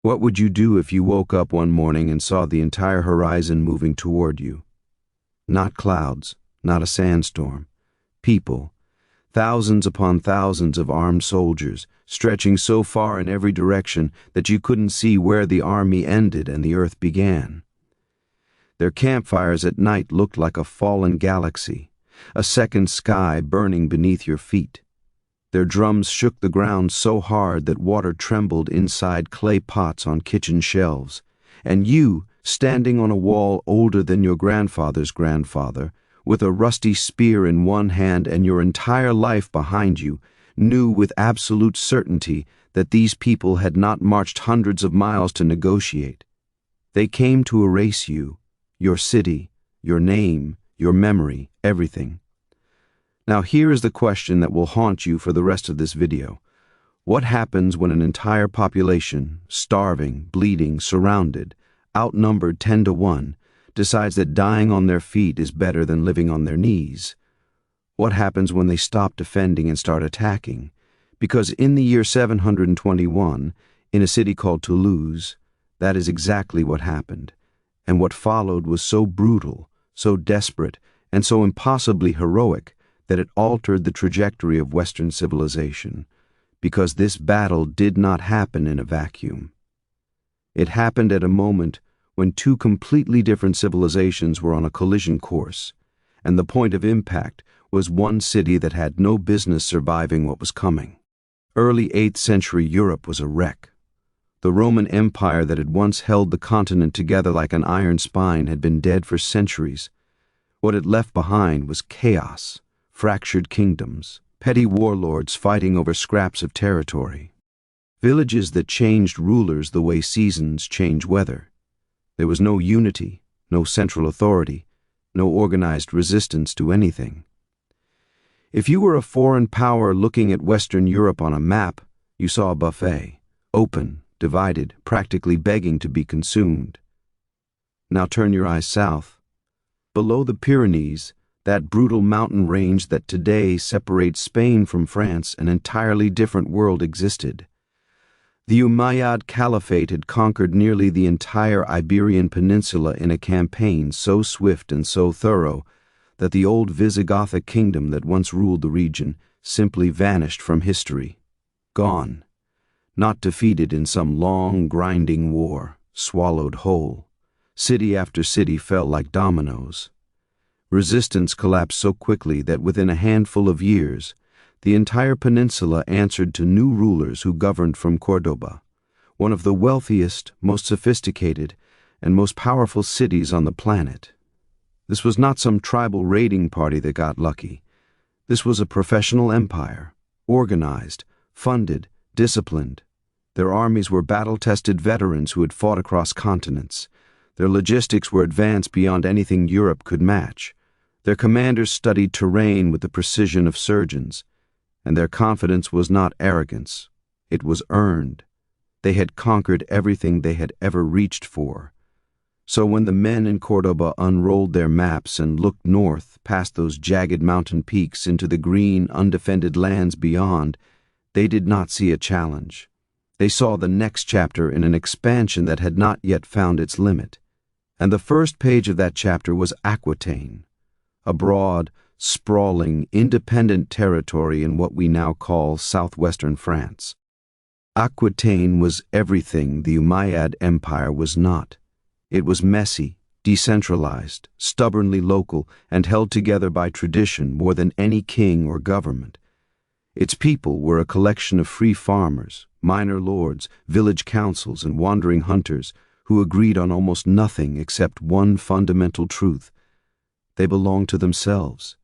What would you do if you woke up one morning and saw the entire horizon moving toward you? Not clouds, not a sandstorm. People, thousands upon thousands of armed soldiers, stretching so far in every direction that you couldn't see where the army ended and the earth began. Their campfires at night looked like a fallen galaxy, a second sky burning beneath your feet. Their drums shook the ground so hard that water trembled inside clay pots on kitchen shelves, and you, standing on a wall older than your grandfather's grandfather, with a rusty spear in one hand and your entire life behind you, knew with absolute certainty that these people had not marched hundreds of miles to negotiate. They came to erase you, your city, your name, your memory, everything. Now here is the question that will haunt you for the rest of this video. What happens when an entire population, starving, bleeding, surrounded, outnumbered 10 to 1, decides that dying on their feet is better than living on their knees? What happens when they stop defending and start attacking? Because in the year 721, in a city called Toulouse, that is exactly what happened. And what followed was so brutal, so desperate, and so impossibly heroic that it altered the trajectory of Western civilization, because this battle did not happen in a vacuum. It happened at a moment when two completely different civilizations were on a collision course, and the point of impact was one city that had no business surviving what was coming. Early 8th century Europe was a wreck. The Roman Empire that had once held the continent together like an iron spine had been dead for centuries. What it left behind was chaos, fractured kingdoms, petty warlords fighting over scraps of territory, villages that changed rulers the way seasons change weather. There was no unity, no central authority, no organized resistance to anything. If you were a foreign power looking at Western Europe on a map, you saw a buffet, open, divided, practically begging to be consumed. Now turn your eyes south. Below the Pyrenees, that brutal mountain range that today separates Spain from France, an entirely different world existed. The Umayyad Caliphate had conquered nearly the entire Iberian Peninsula in a campaign so swift and so thorough that the old Visigothic kingdom that once ruled the region simply vanished from history. Gone. Not defeated in some long, grinding war, swallowed whole. City after city fell like dominoes. Resistance collapsed so quickly that within a handful of years, the entire peninsula answered to new rulers who governed from Cordoba, one of the wealthiest, most sophisticated, and most powerful cities on the planet. This was not some tribal raiding party that got lucky. This was a professional empire, organized, funded, disciplined. Their armies were battle-tested veterans who had fought across continents. Their logistics were advanced beyond anything Europe could match. Their commanders studied terrain with the precision of surgeons, and their confidence was not arrogance. It was earned. They had conquered everything they had ever reached for. So when the men in Cordoba unrolled their maps and looked north past those jagged mountain peaks into the green, undefended lands beyond, they did not see a challenge. They saw the next chapter in an expansion that had not yet found its limit. And the first page of that chapter was Aquitaine, a broad, sprawling, independent territory in what we now call southwestern France. Aquitaine was everything the Umayyad Empire was not. It was messy, decentralized, stubbornly local, and held together by tradition more than any king or government. Its people were a collection of free farmers, minor lords, village councils, and wandering hunters who agreed on almost nothing except one fundamental truth. They belonged to themselves.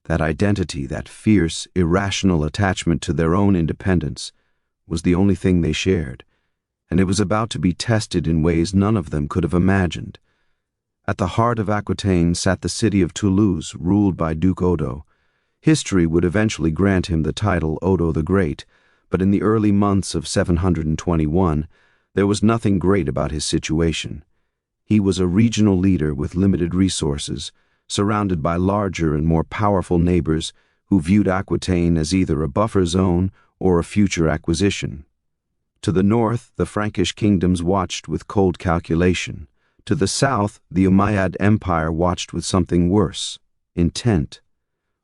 That identity, that fierce, irrational attachment to their own independence, was the only thing they shared, and it was about to be tested in ways none of them could have imagined. At the heart of Aquitaine sat the city of Toulouse, ruled by Duke Odo. History would eventually grant him the title Odo the Great, but in the early months of 721, there was nothing great about his situation. He was a regional leader with limited resources, surrounded by larger and more powerful neighbors who viewed Aquitaine as either a buffer zone or a future acquisition. To the north, the Frankish kingdoms watched with cold calculation. To the south, the Umayyad Empire watched with something worse, intent.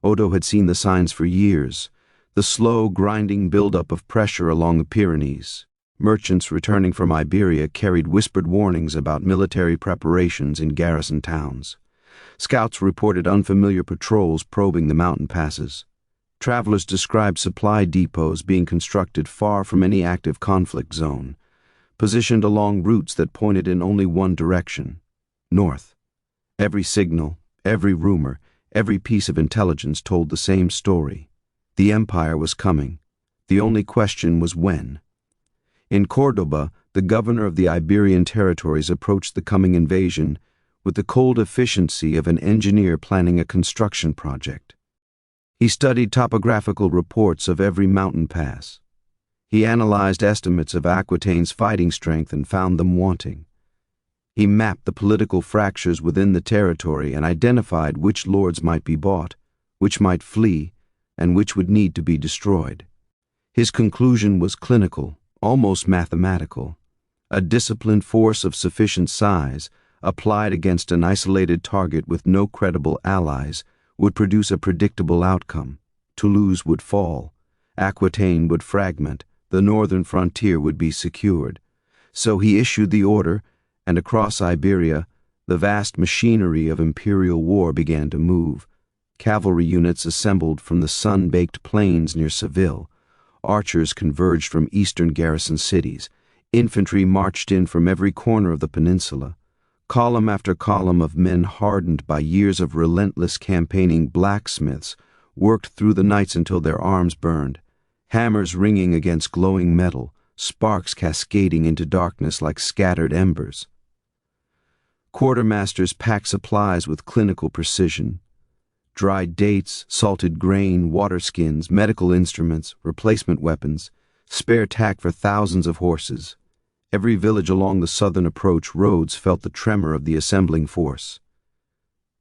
Odo had seen the signs for years, the slow, grinding buildup of pressure along the Pyrenees. Merchants returning from Iberia carried whispered warnings about military preparations in garrison towns. Scouts reported unfamiliar patrols probing the mountain passes. Travelers described supply depots being constructed far from any active conflict zone, positioned along routes that pointed in only one direction, north. Every signal, every rumor, every piece of intelligence told the same story. The empire was coming. The only question was when. In Cordoba, the governor of the Iberian territories approached the coming invasion with the cold efficiency of an engineer planning a construction project. He studied topographical reports of every mountain pass. He analyzed estimates of Aquitaine's fighting strength and found them wanting. He mapped the political fractures within the territory and identified which lords might be bought, which might flee, and which would need to be destroyed. His conclusion was clinical, almost mathematical. A disciplined force of sufficient size, applied against an isolated target with no credible allies, would produce a predictable outcome. Toulouse would fall, Aquitaine would fragment, the northern frontier would be secured. So he issued the order, and across Iberia, the vast machinery of imperial war began to move. Cavalry units assembled from the sun-baked plains near Seville. Archers converged from eastern garrison cities. Infantry marched in from every corner of the peninsula. Column after column of men hardened by years of relentless campaigning blacksmiths worked through the nights until their arms burned, hammers ringing against glowing metal, sparks cascading into darkness like scattered embers. Quartermasters packed supplies with clinical precision. Dried dates, salted grain, water skins, medical instruments, replacement weapons, spare tack for thousands of horses. Every village along the southern approach roads felt the tremor of the assembling force.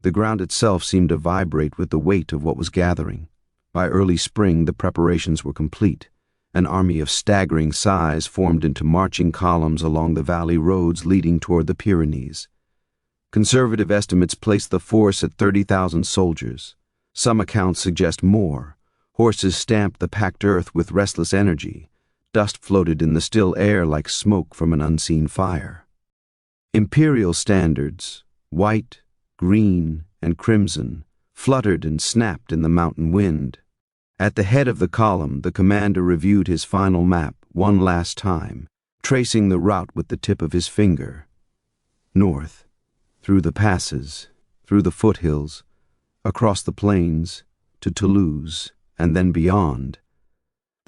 The ground itself seemed to vibrate with the weight of what was gathering. By early spring, the preparations were complete. An army of staggering size formed into marching columns along the valley roads leading toward the Pyrenees. Conservative estimates place the force at 30,000 soldiers. Some accounts suggest more. Horses stamped the packed earth with restless energy. Dust floated in the still air like smoke from an unseen fire. Imperial standards, white, green, and crimson, fluttered and snapped in the mountain wind. At the head of the column, the commander reviewed his final map one last time, tracing the route with the tip of his finger. North, through the passes, through the foothills, across the plains, to Toulouse, and then beyond.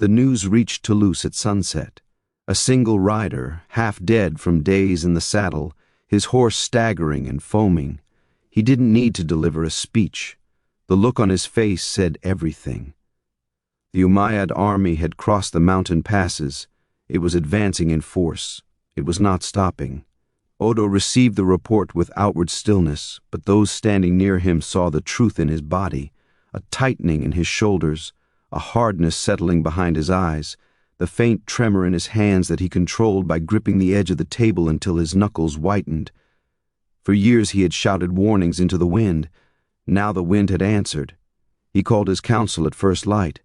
The news reached Toulouse at sunset. A single rider, half dead from days in the saddle, his horse staggering and foaming. He didn't need to deliver a speech. The look on his face said everything. The Umayyad army had crossed the mountain passes. It was advancing in force. It was not stopping. Odo received the report with outward stillness, but those standing near him saw the truth in his body, a tightening in his shoulders, a hardness settling behind his eyes, the faint tremor in his hands that he controlled by gripping the edge of the table until his knuckles whitened. For years he had shouted warnings into the wind. Now the wind had answered. He called his council at first light.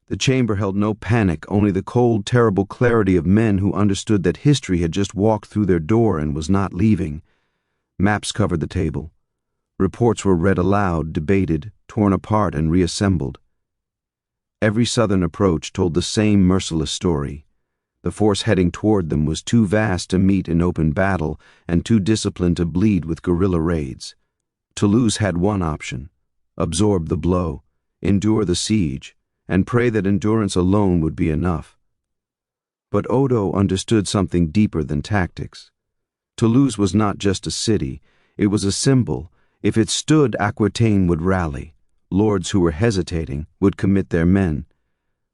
The chamber held no panic, only the cold, terrible clarity of men who understood that history had just walked through their door and was not leaving. Maps covered the table. Reports were read aloud, debated, torn apart, and reassembled. Every southern approach told the same merciless story. The force heading toward them was too vast to meet in open battle and too disciplined to bleed with guerrilla raids. Toulouse had one option: absorb the blow, endure the siege, and pray that endurance alone would be enough. But Odo understood something deeper than tactics. Toulouse was not just a city, it was a symbol. If it stood, Aquitaine would rally. Lords who were hesitating would commit their men.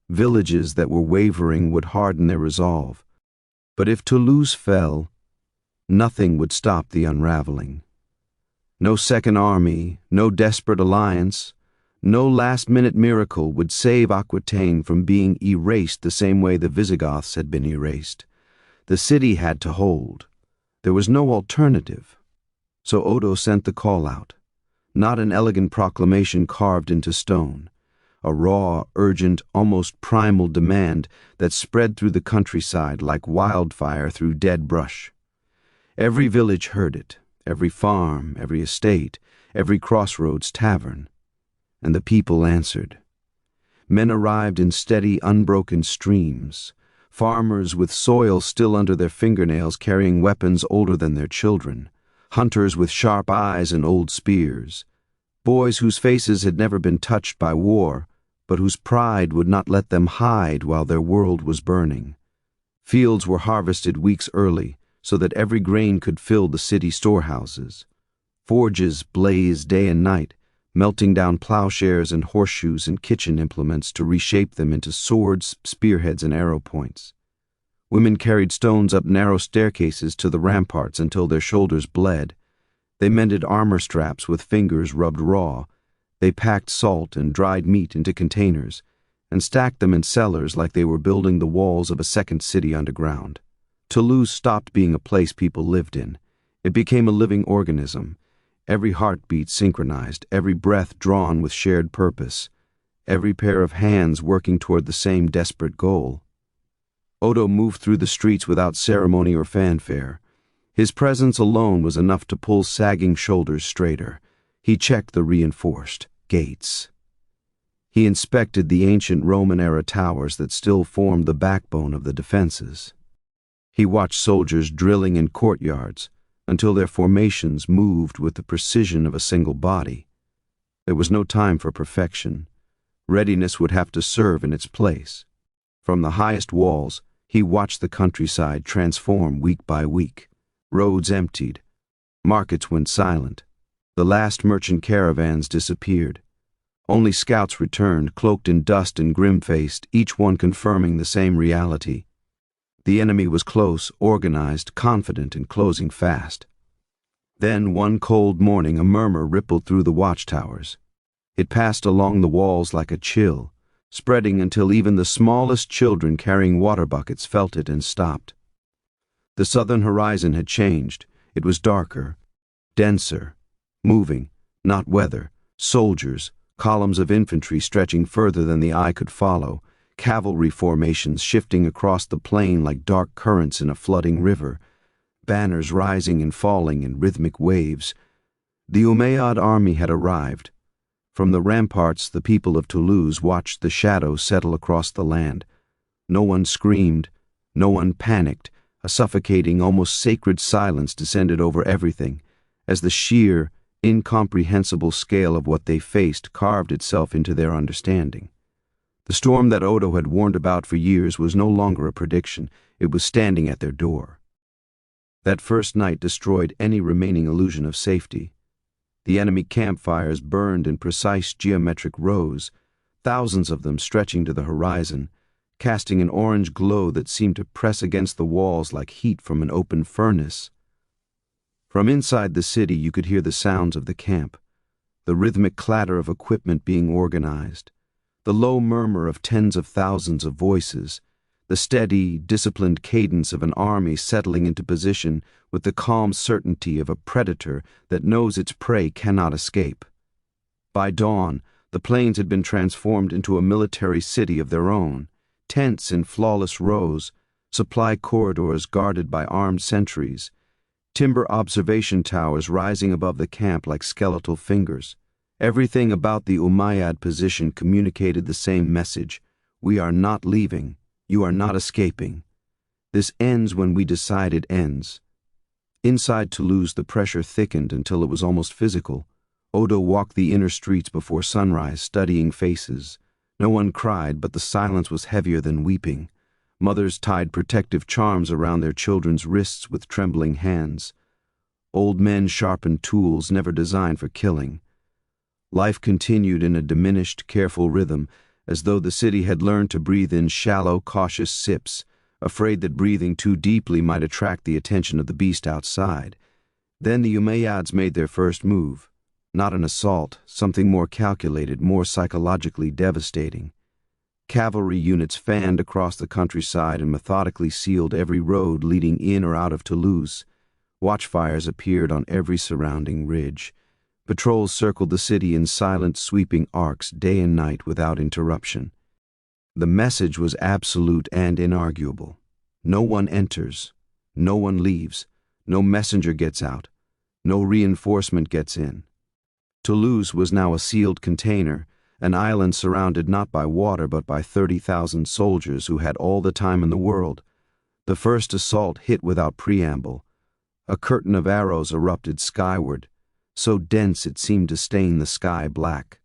Villages that were wavering would harden their resolve. But if Toulouse fell, nothing would stop the unraveling. No second army, no desperate alliance, no last-minute miracle would save Aquitaine from being erased the same way the Visigoths had been erased. The city had to hold. There was no alternative. So Odo sent the call out. Not an elegant proclamation carved into stone. A raw, urgent, almost primal demand that spread through the countryside like wildfire through dead brush. Every village heard it, every farm, every estate, every crossroads tavern. And the people answered. Men arrived in steady, unbroken streams. Farmers with soil still under their fingernails carrying weapons older than their children. Hunters with sharp eyes and old spears. Boys whose faces had never been touched by war, but whose pride would not let them hide while their world was burning. Fields were harvested weeks early, so that every grain could fill the city storehouses. Forges blazed day and night, melting down plowshares and horseshoes and kitchen implements to reshape them into swords, spearheads, and arrow points. Women carried stones up narrow staircases to the ramparts until their shoulders bled. They mended armor straps with fingers rubbed raw. They packed salt and dried meat into containers and stacked them in cellars like they were building the walls of a second city underground. Toulouse stopped being a place people lived in. It became a living organism, every heartbeat synchronized, every breath drawn with shared purpose, every pair of hands working toward the same desperate goal. Odo moved through the streets without ceremony or fanfare. His presence alone was enough to pull sagging shoulders straighter. He checked the reinforced gates. He inspected the ancient Roman-era towers that still formed the backbone of the defenses. He watched soldiers drilling in courtyards until their formations moved with the precision of a single body. There was no time for perfection. Readiness would have to serve in its place. From the highest walls, he watched the countryside transform week by week. Roads emptied. Markets went silent. The last merchant caravans disappeared. Only scouts returned, cloaked in dust and grim-faced, each one confirming the same reality. The enemy was close, organized, confident, and closing fast. Then, one cold morning, a murmur rippled through the watchtowers. It passed along the walls like a chill, spreading until even the smallest children carrying water buckets felt it and stopped. The southern horizon had changed. It was darker, denser, moving, not weather, soldiers, columns of infantry stretching further than the eye could follow, cavalry formations shifting across the plain like dark currents in a flooding river, banners rising and falling in rhythmic waves. The Umayyad army had arrived. From the ramparts, the people of Toulouse watched the shadows settle across the land. No one screamed, no one panicked. A suffocating, almost sacred silence descended over everything, as the sheer, incomprehensible scale of what they faced carved itself into their understanding. The storm that Odo had warned about for years was no longer a prediction. It was standing at their door. That first night destroyed any remaining illusion of safety. The enemy campfires burned in precise geometric rows, thousands of them stretching to the horizon, casting an orange glow that seemed to press against the walls like heat from an open furnace. From inside the city you could hear the sounds of the camp, the rhythmic clatter of equipment being organized, the low murmur of tens of thousands of voices, the steady, disciplined cadence of an army settling into position with the calm certainty of a predator that knows its prey cannot escape. By dawn, the plains had been transformed into a military city of their own, tents in flawless rows, supply corridors guarded by armed sentries, timber observation towers rising above the camp like skeletal fingers. Everything about the Umayyad position communicated the same message. We are not leaving. You are not escaping. This ends when we decide it ends. Inside Toulouse, the pressure thickened until it was almost physical. Odo walked the inner streets before sunrise, studying faces. No one cried, but the silence was heavier than weeping. Mothers tied protective charms around their children's wrists with trembling hands. Old men sharpened tools never designed for killing. Life continued in a diminished, careful rhythm, as though the city had learned to breathe in shallow, cautious sips, afraid that breathing too deeply might attract the attention of the beast outside. Then the Umayyads made their first move. Not an assault, something more calculated, more psychologically devastating. Cavalry units fanned across the countryside and methodically sealed every road leading in or out of Toulouse. Watchfires appeared on every surrounding ridge. Patrols circled the city in silent, sweeping arcs day and night without interruption. The message was absolute and inarguable. No one enters, no one leaves, no messenger gets out, no reinforcement gets in. Toulouse was now a sealed container, an island surrounded not by water but by 30,000 soldiers who had all the time in the world. The first assault hit without preamble. A curtain of arrows erupted skyward, so dense it seemed to stain the sky black.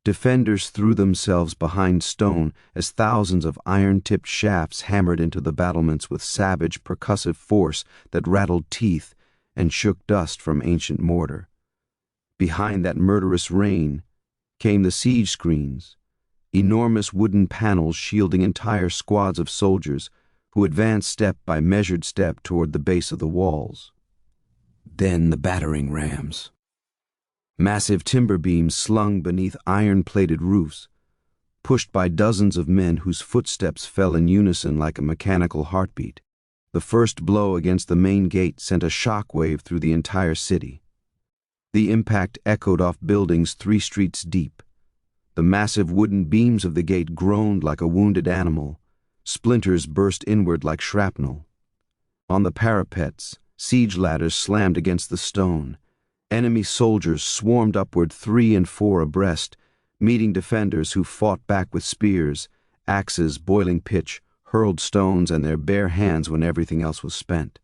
Defenders threw themselves behind stone as thousands of iron-tipped shafts hammered into the battlements with savage, percussive force that rattled teeth and shook dust from ancient mortar. Behind that murderous rain came the siege screens, enormous wooden panels shielding entire squads of soldiers who advanced step by measured step toward the base of the walls. Then the battering rams. Massive timber beams slung beneath iron-plated roofs, pushed by dozens of men whose footsteps fell in unison like a mechanical heartbeat. The first blow against the main gate sent a shockwave through the entire city. The impact echoed off buildings 3 streets deep. The massive wooden beams of the gate groaned like a wounded animal. Splinters burst inward like shrapnel. On the parapets, siege ladders slammed against the stone. Enemy soldiers swarmed upward 3 and 4 abreast, meeting defenders who fought back with spears, axes, boiling pitch, hurled stones, and their bare hands when everything else was spent.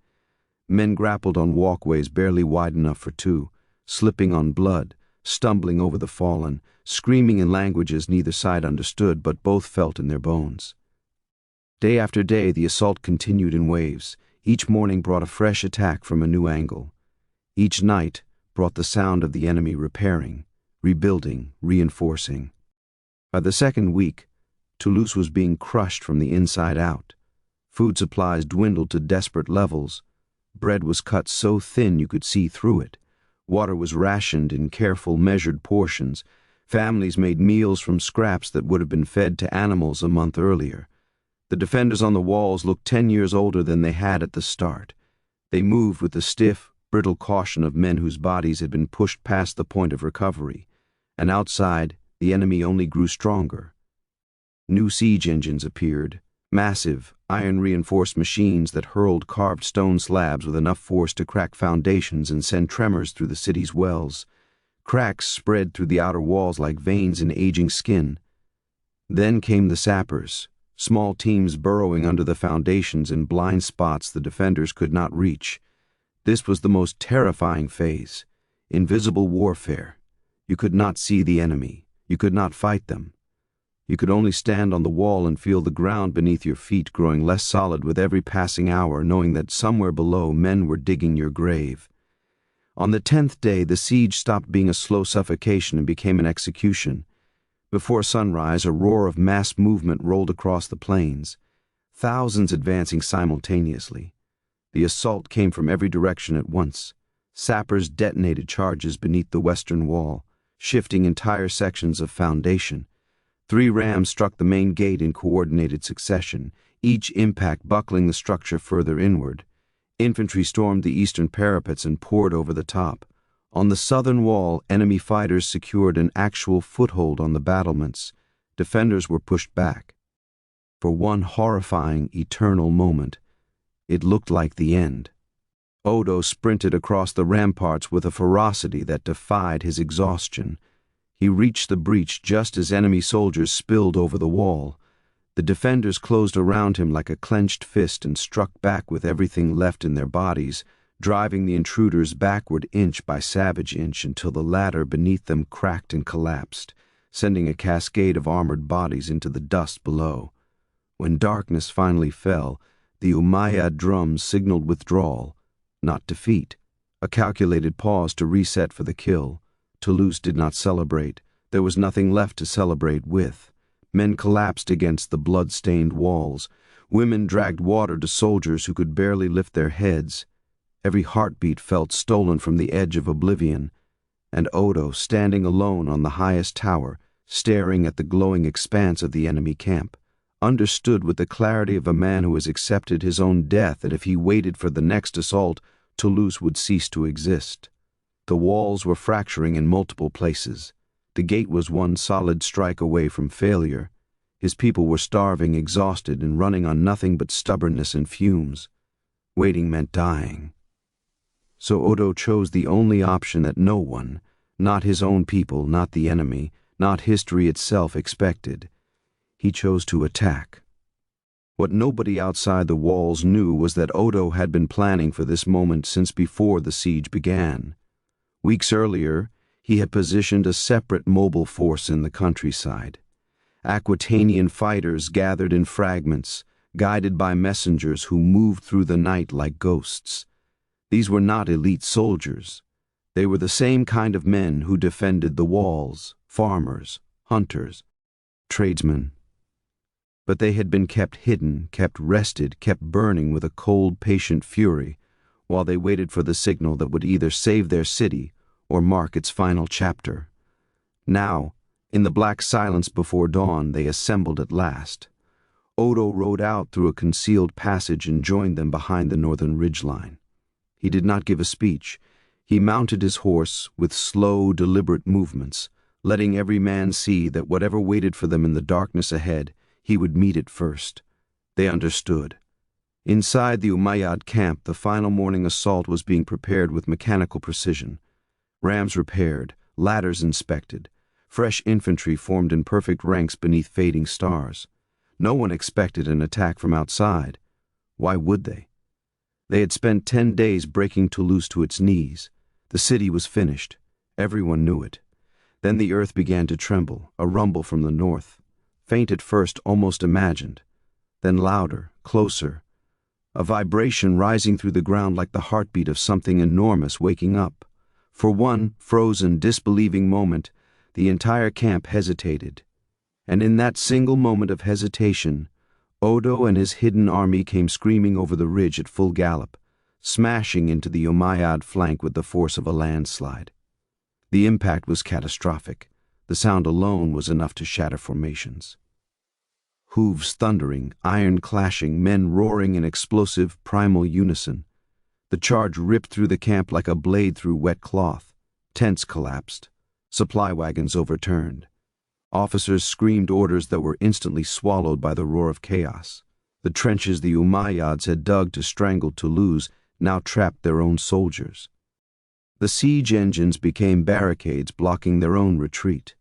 Men grappled on walkways barely wide enough for 2, slipping on blood, stumbling over the fallen, screaming in languages neither side understood but both felt in their bones. Day after day the assault continued in waves. Each morning brought a fresh attack from a new angle. Each night brought the sound of the enemy repairing, rebuilding, reinforcing. By the second week, Toulouse was being crushed from the inside out. Food supplies dwindled to desperate levels. Bread was cut so thin you could see through it. Water was rationed in careful, measured portions. Families made meals from scraps that would have been fed to animals a month earlier. The defenders on the walls looked 10 years older than they had at the start. They moved with the stiff, brittle caution of men whose bodies had been pushed past the point of recovery, and outside, the enemy only grew stronger. New siege engines appeared, massive, iron-reinforced machines that hurled carved stone slabs with enough force to crack foundations and send tremors through the city's wells. Cracks spread through the outer walls like veins in aging skin. Then came the sappers, small teams burrowing under the foundations in blind spots the defenders could not reach. This was the most terrifying phase. Invisible warfare. You could not see the enemy. You could not fight them. You could only stand on the wall and feel the ground beneath your feet growing less solid with every passing hour, knowing that somewhere below men were digging your grave. On the 10th day, the siege stopped being a slow suffocation and became an execution. Before sunrise, a roar of mass movement rolled across the plains, thousands advancing simultaneously. The assault came from every direction at once. Sappers detonated charges beneath the western wall, shifting entire sections of foundation. 3 rams struck the main gate in coordinated succession, each impact buckling the structure further inward. Infantry stormed the eastern parapets and poured over the top. On the southern wall, enemy fighters secured an actual foothold on the battlements. Defenders were pushed back. For one horrifying, eternal moment, it looked like the end. Odo sprinted across the ramparts with a ferocity that defied his exhaustion. He reached the breach just as enemy soldiers spilled over the wall. The defenders closed around him like a clenched fist and struck back with everything left in their bodies, driving the intruders backward inch by savage inch until the ladder beneath them cracked and collapsed, sending a cascade of armored bodies into the dust below. When darkness finally fell, the Umayyad drums signaled withdrawal, not defeat, a calculated pause to reset for the kill. Toulouse did not celebrate. There was nothing left to celebrate with. Men collapsed against the blood-stained walls. Women dragged water to soldiers who could barely lift their heads. Every heartbeat felt stolen from the edge of oblivion. And Odo, standing alone on the highest tower, staring at the glowing expanse of the enemy camp, understood with the clarity of a man who has accepted his own death that if he waited for the next assault, Toulouse would cease to exist. The walls were fracturing in multiple places. The gate was one solid strike away from failure. His people were starving, exhausted, and running on nothing but stubbornness and fumes. Waiting meant dying. So Odo chose the only option that no one, not his own people, not the enemy, not history itself, expected. He chose to attack. What nobody outside the walls knew was that Odo had been planning for this moment since before the siege began. Weeks earlier, he had positioned a separate mobile force in the countryside. Aquitanian fighters gathered in fragments, guided by messengers who moved through the night like ghosts. These were not elite soldiers. They were the same kind of men who defended the walls, farmers, hunters, tradesmen. But they had been kept hidden, kept rested, kept burning with a cold, patient fury, while they waited for the signal that would either save their city or mark its final chapter. Now, in the black silence before dawn, they assembled at last. Odo rode out through a concealed passage and joined them behind the northern ridgeline. He did not give a speech. He mounted his horse with slow, deliberate movements, letting every man see that whatever waited for them in the darkness ahead, he would meet it first. They understood. Inside the Umayyad camp, the final morning assault was being prepared with mechanical precision. Rams repaired, ladders inspected, fresh infantry formed in perfect ranks beneath fading stars. No one expected an attack from outside. Why would they? They had spent 10 days breaking Toulouse to its knees. The city was finished. Everyone knew it. Then the earth began to tremble, a rumble from the north. Faint at first, almost imagined. Then louder, closer. A vibration rising through the ground like the heartbeat of something enormous waking up. For one frozen, disbelieving moment, the entire camp hesitated. And in that single moment of hesitation, Odo and his hidden army came screaming over the ridge at full gallop, smashing into the Umayyad flank with the force of a landslide. The impact was catastrophic. The sound alone was enough to shatter formations. Hooves thundering, iron clashing, men roaring in explosive, primal unison. The charge ripped through the camp like a blade through wet cloth. Tents collapsed. Supply wagons overturned. Officers screamed orders that were instantly swallowed by the roar of chaos. The trenches the Umayyads had dug to strangle Toulouse now trapped their own soldiers. The siege engines became barricades blocking their own retreat.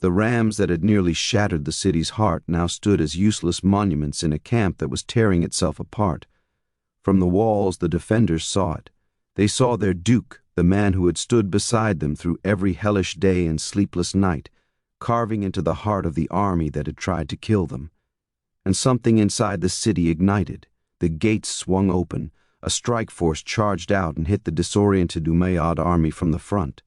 The rams that had nearly shattered the city's heart now stood as useless monuments in a camp that was tearing itself apart. From the walls, the defenders saw it. They saw their duke, the man who had stood beside them through every hellish day and sleepless night, carving into the heart of the army that had tried to kill them. And something inside the city ignited. The gates swung open. A strike force charged out and hit the disoriented Umayyad army from the front.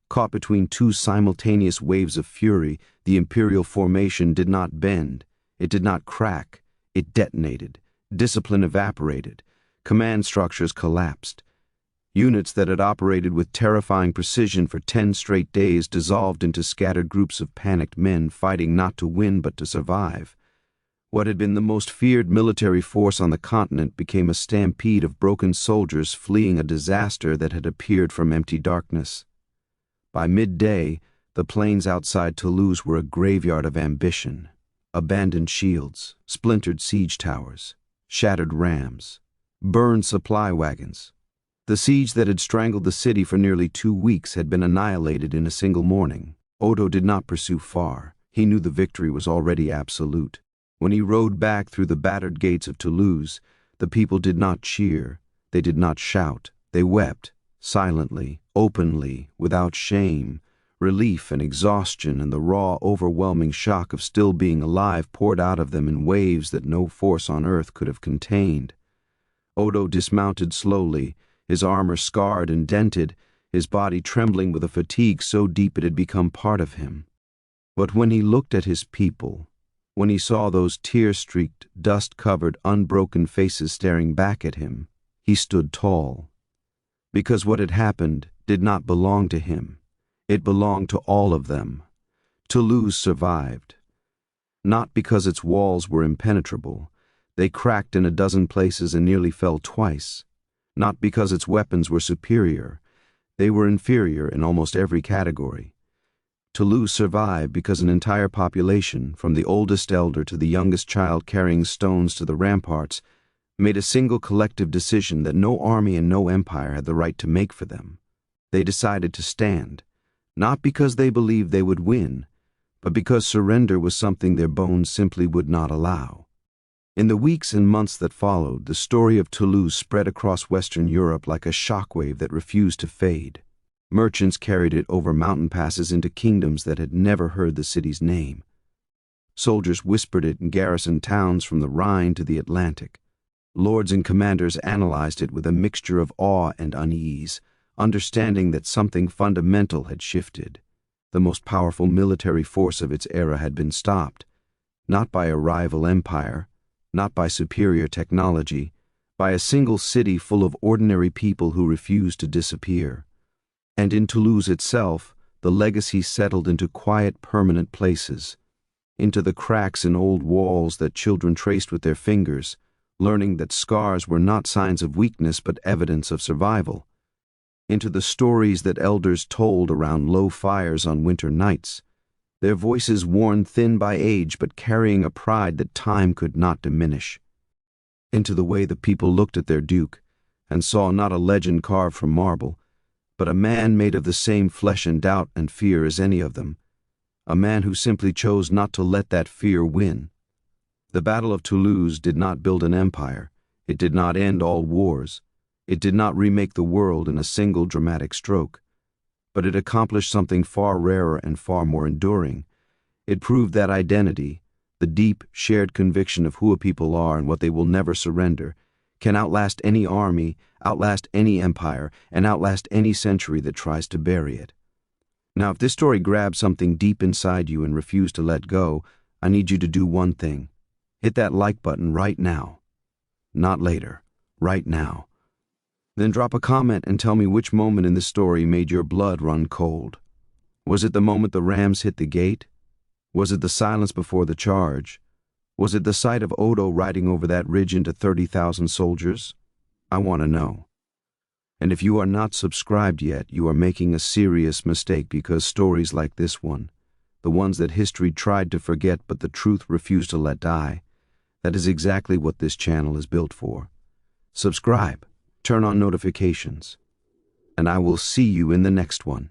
Caught between two simultaneous waves of fury, the imperial formation did not bend. It did not crack. It detonated. Discipline evaporated. Command structures collapsed. Units that had operated with terrifying precision for 10 straight days dissolved into scattered groups of panicked men fighting not to win but to survive. What had been the most feared military force on the continent became a stampede of broken soldiers fleeing a disaster that had appeared from empty darkness. By midday, the plains outside Toulouse were a graveyard of ambition. Abandoned shields, splintered siege towers, shattered rams, burned supply wagons. The siege that had strangled the city for nearly 2 weeks had been annihilated in a single morning. Odo did not pursue far. He knew the victory was already absolute. When he rode back through the battered gates of Toulouse, the people did not cheer. They did not shout. They wept, silently, openly, without shame. Relief and exhaustion and the raw, overwhelming shock of still being alive poured out of them in waves that no force on earth could have contained. Odo dismounted slowly, his armor scarred and dented, his body trembling with a fatigue so deep it had become part of him. But when he looked at his people, when he saw those tear-streaked, dust-covered, unbroken faces staring back at him, he stood tall. Because what had happened did not belong to him. It belonged to all of them. Toulouse survived. Not because its walls were impenetrable. They cracked in a dozen places and nearly fell twice. Not because its weapons were superior. They were inferior in almost every category. Toulouse survived because an entire population, from the oldest elder to the youngest child carrying stones to the ramparts, made a single collective decision that no army and no empire had the right to make for them. They decided to stand, not because they believed they would win, but because surrender was something their bones simply would not allow. In the weeks and months that followed, the story of Toulouse spread across Western Europe like a shockwave that refused to fade. Merchants carried it over mountain passes into kingdoms that had never heard the city's name. Soldiers whispered it in garrisoned towns from the Rhine to the Atlantic. Lords and commanders analyzed it with a mixture of awe and unease, understanding that something fundamental had shifted. The most powerful military force of its era had been stopped, not by a rival empire, not by superior technology, by a single city full of ordinary people who refused to disappear. And in Toulouse itself, the legacy settled into quiet, permanent places, into the cracks in old walls that children traced with their fingers, learning that scars were not signs of weakness but evidence of survival, into the stories that elders told around low fires on winter nights, their voices worn thin by age but carrying a pride that time could not diminish, into the way the people looked at their duke and saw not a legend carved from marble, but a man made of the same flesh and doubt and fear as any of them, a man who simply chose not to let that fear win. The Battle of Toulouse did not build an empire. It did not end all wars. It did not remake the world in a single dramatic stroke. But it accomplished something far rarer and far more enduring. It proved that identity, the deep, shared conviction of who a people are and what they will never surrender, can outlast any army, outlast any empire, and outlast any century that tries to bury it. Now, if this story grabs something deep inside you and refuses to let go, I need you to do one thing. Hit that like button right now. Not later. Right now. Then drop a comment and tell me which moment in this story made your blood run cold. Was it the moment the rams hit the gate? Was it the silence before the charge? Was it the sight of Odo riding over that ridge into 30,000 soldiers? I want to know. And if you are not subscribed yet, you are making a serious mistake, because stories like this one, the ones that history tried to forget but the truth refused to let die, that is exactly what this channel is built for. Subscribe, turn on notifications, and I will see you in the next one.